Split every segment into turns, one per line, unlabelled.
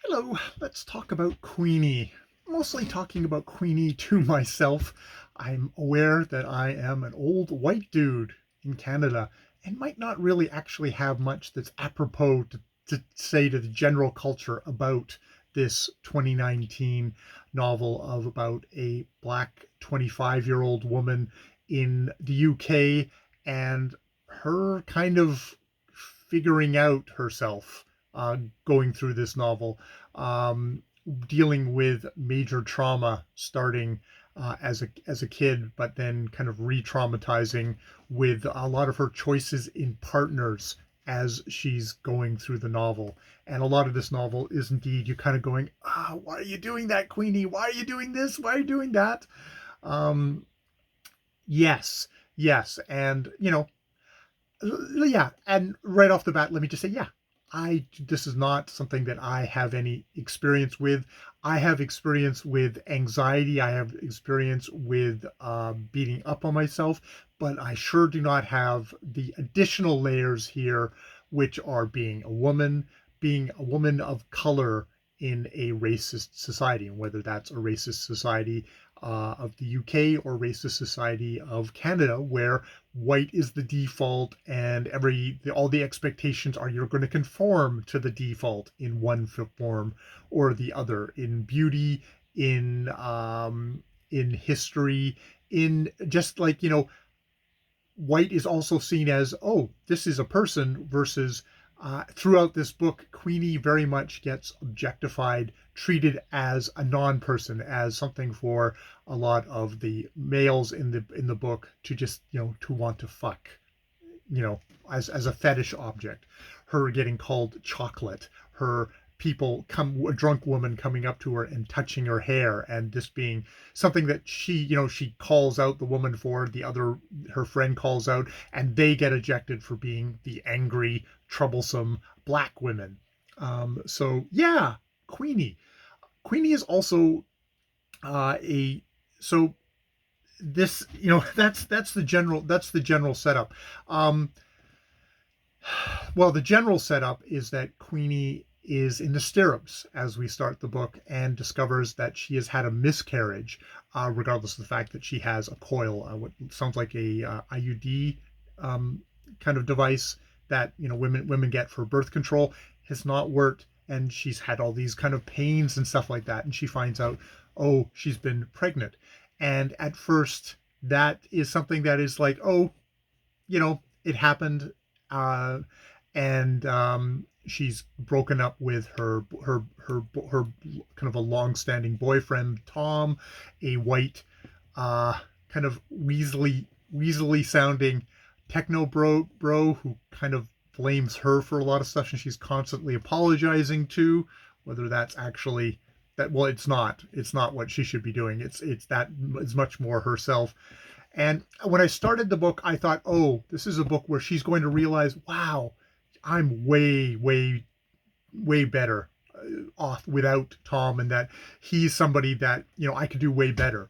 Hello, let's talk about Queenie. Mostly talking about Queenie to myself. I'm aware that I am an old white dude in Canada and might not really actually have much that's apropos to say to the general culture about this 2019 novel of about a black 25-year-old woman in the UK and her kind of figuring out herself going through this novel, um, dealing with major trauma starting as a kid, but then kind of re-traumatizing with a lot of her choices in partners as she's going through the novel. And a lot of this novel is indeed you kind of going, why are you doing that, Queenie? Why are you doing this? Why are you doing that? Um, yes, yes, and yeah, and right off the bat, let me just say, yeah, I this is not something that I have any experience with. I have experience with anxiety. I have experience with beating up on myself, but I sure do not have the additional layers here, which are being a woman of color in a racist society, and whether that's a racist society of the UK or racist society of Canada, where white is the default and all the expectations are you're going to conform to the default in one form or the other, in beauty, in history, in just like white is also seen as, oh, this is a person, versus throughout this book, Queenie very much gets objectified, treated as a non-person, as something for a lot of the males in the book to just to want to fuck, you know, as a fetish object. Her getting called chocolate, her people come a drunk woman coming up to her and touching her hair, and this being something that she calls out the woman for, the other her friend calls out, and they get ejected for being the angry troublesome black women. So yeah, queenie queenie is also a so this that's the general setup. um Well, the general setup is that Queenie is in the stirrups as we start the book and discovers that she has had a miscarriage, regardless of the fact that she has a coil, what sounds like a IUD um, kind of device that women get for birth control, has not worked, and she's had all these kind of pains and stuff like that, and she finds out, oh, she's been pregnant, and at first that is something that is like, oh, it happened, uh, and she's broken up with her kind of a long-standing boyfriend Tom, a white, uh, kind of Weasley sounding techno bro who kind of blames her for a lot of stuff, and she's constantly apologizing to, whether that's actually that, well, it's not what she should be doing. It's that is much more herself. And when I started the book, I thought, oh, this is a book where she's going to realize, wow, I'm way better off without Tom, and that he's somebody that, I could do way better.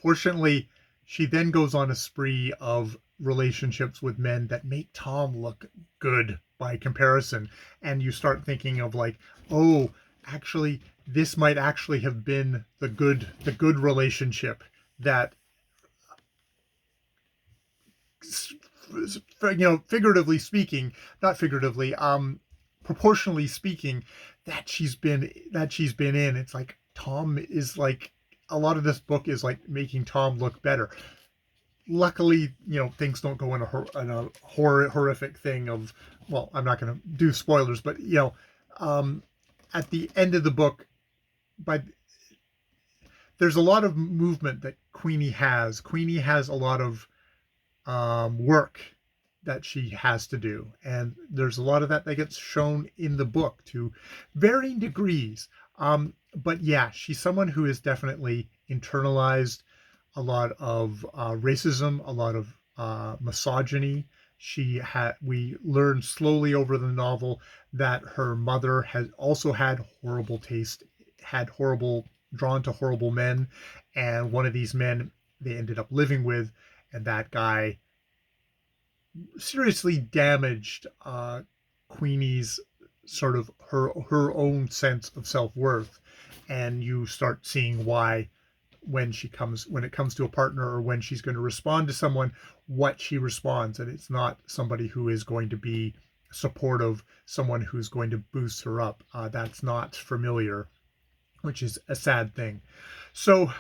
Fortunately, she then goes on a spree of relationships with men that make Tom look good by comparison. And you start thinking of like, oh, actually, this might actually have been the good relationship that, figuratively speaking, not figuratively, proportionally speaking, that she's been in. It's like Tom is like, a lot of this book is like making Tom look better. Luckily, things don't go in a horrific thing of, well, I'm not going to do spoilers, but um, at the end of the book, by there's a lot of movement that Queenie has. Queenie has a lot of work that she has to do. And there's a lot of that gets shown in the book to varying degrees. But yeah, she's someone who has definitely internalized a lot of racism, a lot of misogyny. We learn slowly over the novel that her mother has also had horrible taste, had horrible, drawn to horrible men. And one of these men they ended up living with, and that guy seriously damaged Queenie's sort of her own sense of self-worth, and you start seeing why when it comes to a partner, or when she's going to respond to someone, what she responds. And it's not somebody who is going to be supportive, someone who's going to boost her up. That's not familiar, which is a sad thing. So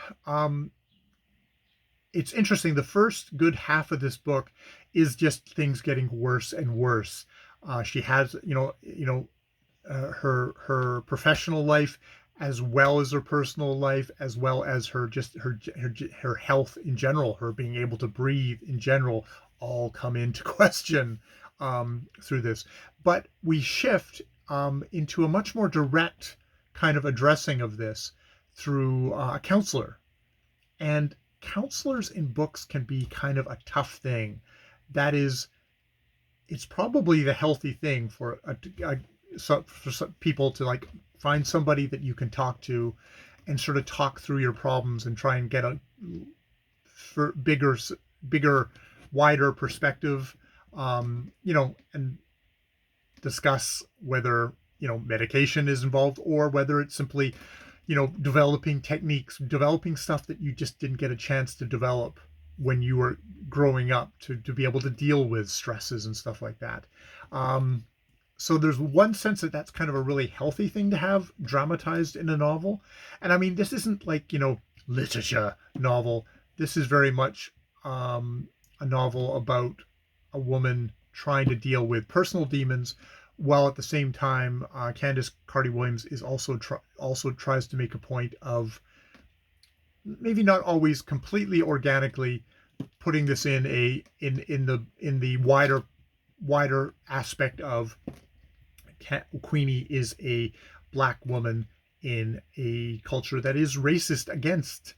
it's interesting. The first good half of this book is just things getting worse and worse. She has, her professional life, as well as her personal life, as well as her health in general, her being able to breathe in general, all come into question through this. But we shift into a much more direct kind of addressing of this through a counselor. And counselors in books can be kind of a tough thing. That is, it's probably the healthy thing for some people to like find somebody that you can talk to and sort of talk through your problems and try and get a bigger, wider perspective, and discuss whether, medication is involved, or whether it's simply, developing techniques, developing stuff that you just didn't get a chance to develop when you were growing up, to be able to deal with stresses and stuff like that. So there's one sense that that's kind of a really healthy thing to have dramatized in a novel. And I mean, this isn't like, literature novel. This is very much a novel about a woman trying to deal with personal demons, while at the same time, Candice Carty-Williams is also tries to make a point of, maybe not always completely organically, putting this in the wider aspect of Queenie is a black woman in a culture that is racist against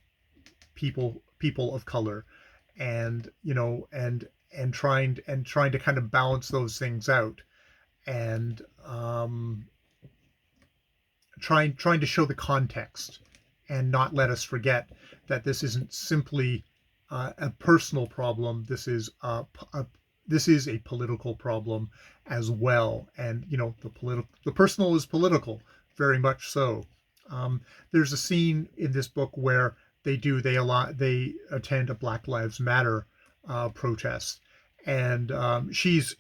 people of color, and trying to kind of balance those things out, and trying to show the context, and not let us forget that this isn't simply a personal problem. This is a political problem as well. And the personal is political, very much so. There's a scene in this book where they attend a Black Lives Matter protest, and she's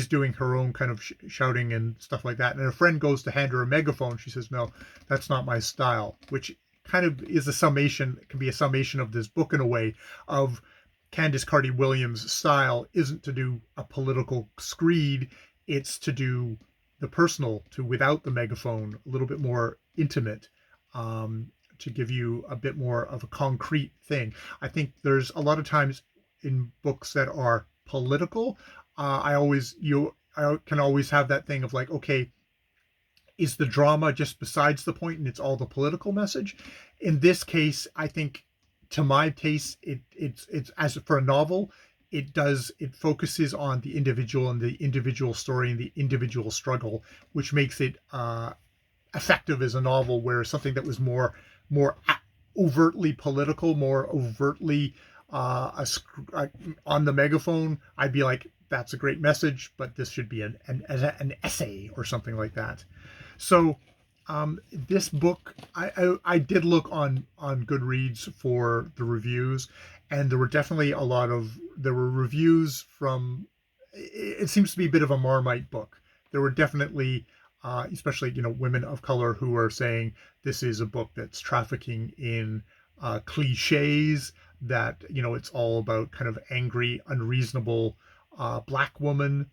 doing her own kind of shouting and stuff like that, and her friend goes to hand her a megaphone. She says, "No, that's not my style," which kind of is a summation, can be a summation of this book in a way, of Candice Carty-Williams' style isn't to do a political screed, it's to do the personal, to without the megaphone, a little bit more intimate, to give you a bit more of a concrete thing. I think there's a lot of times in books that are political, I can always have that thing of like, okay, is the drama just besides the point and it's all the political message? In this case, I think, to my taste, it's as for a novel, it focuses on the individual and the individual story and the individual struggle, which makes it effective as a novel. Where something that was more overtly political, more overtly on the megaphone, I'd be like, that's a great message, but this should be an essay or something like that. So this book, I did look on Goodreads for the reviews, and there were definitely reviews from, it seems to be a bit of a Marmite book. There were definitely, especially, women of color who are saying this is a book that's trafficking in cliches, that, it's all about kind of angry, unreasonable black woman,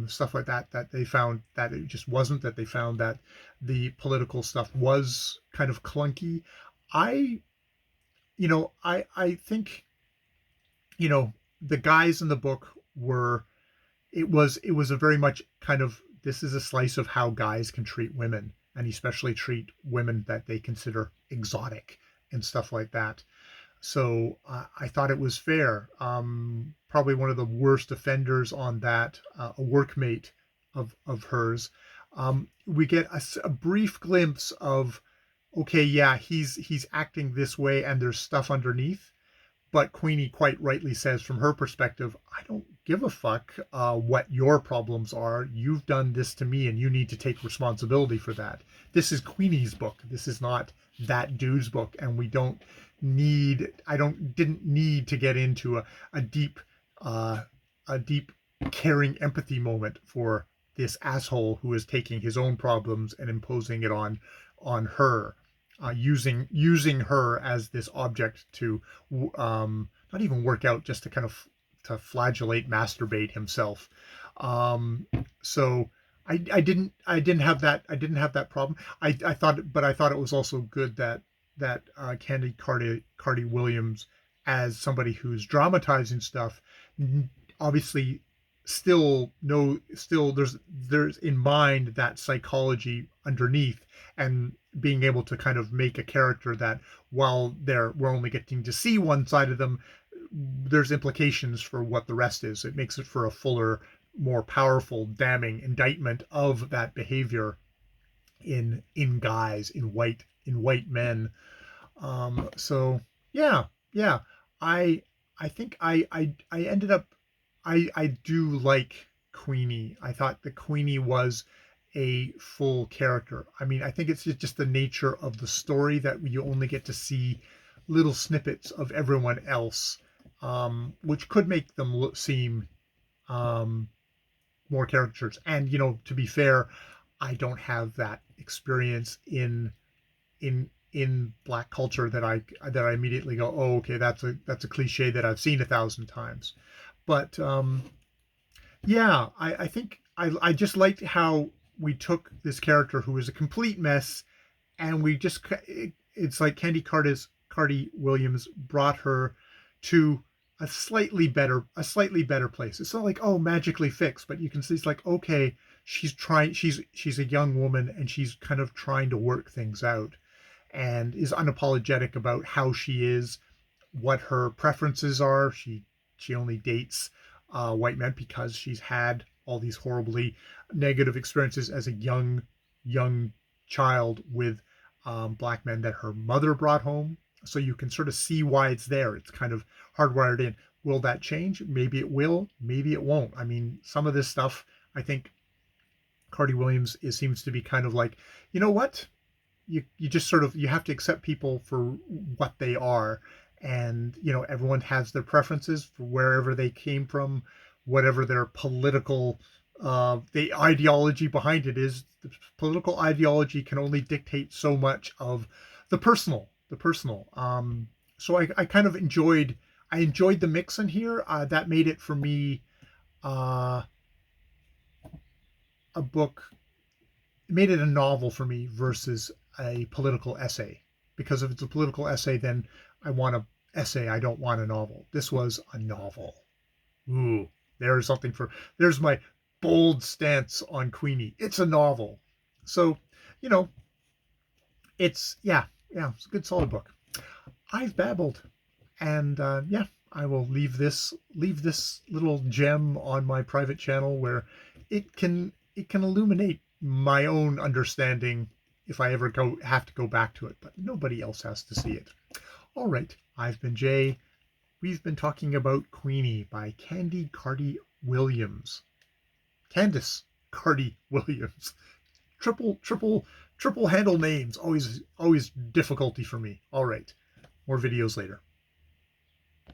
stuff like that, that they found that it just wasn't, that they found that the political stuff was kind of clunky. I think, the guys in the book it was a very much kind of, this is a slice of how guys can treat women, and especially treat women that they consider exotic and stuff like that. So I thought it was fair. Probably one of the worst offenders on that, a workmate of hers. We get a brief glimpse of, okay, yeah, he's acting this way, and there's stuff underneath, But Queenie quite rightly says, from her perspective, I don't give a fuck what your problems are. You've done this to me, and you need to take responsibility for that. This is Queenie's book. This is not that dude's book, and we don't need. I didn't need to get into a deep, uh, a deep, caring empathy moment for this asshole who is taking his own problems and imposing it on her, using her as this object to not even work out, just to kind of to flagellate, masturbate himself. Um, so I didn't have that problem. I thought, but I thought it was also good that Candy Carty Williams, as somebody who's dramatizing stuff, obviously still there's in mind that psychology underneath, and being able to kind of make a character that, while we're only getting to see one side of them, there's implications for what the rest is. It makes it for a fuller, more powerful, damning indictment of that behavior in guys, in white men. So yeah, yeah. I think I ended up, I do like Queenie. I thought that Queenie was a full character. I mean, I think it's just the nature of the story that you only get to see little snippets of everyone else, which could make them seem um, more caricatures. And to be fair, I don't have that experience in black culture that I immediately go, oh, okay, that's a cliche that I've seen 1,000 times. But yeah, I think I just liked how we took this character who was a complete mess, and it's like Carty Williams brought her to a slightly better place. It's not like, oh, magically fixed, but you can see it's like, okay, she's a young woman, and she's kind of trying to work things out, and is unapologetic about how she is, what her preferences are. She only dates white men because she's had all these horribly negative experiences as a young child with black men that her mother brought home. So you can sort of see why it's there. It's kind of hardwired in. Will that change? Maybe it will. Maybe it won't. I mean, some of this stuff, I think Carty Williams seems to be kind of like, you know what? You just sort of, you have to accept people for what they are, and everyone has their preferences for wherever they came from, whatever their political the ideology behind it is. The political ideology can only dictate so much of the personal. So I kind of enjoyed the mix in here. That made it for me uh, a book. It made it a novel for me versus a political essay. Because if it's a political essay, then I want a essay. I don't want a novel. This was a novel. Ooh, there's my bold stance on Queenie. It's a novel. So, you know, it's a good solid book. I've babbled, and yeah, I will leave this little gem on my private channel where it can illuminate my own understanding if I ever have to go back to it, but nobody else has to see it. All right, I've been Jay. We've been talking about Queenie by Candy Carty Williams. Candice Carty Williams. Triple handle names. Always difficulty for me. All right. More videos later.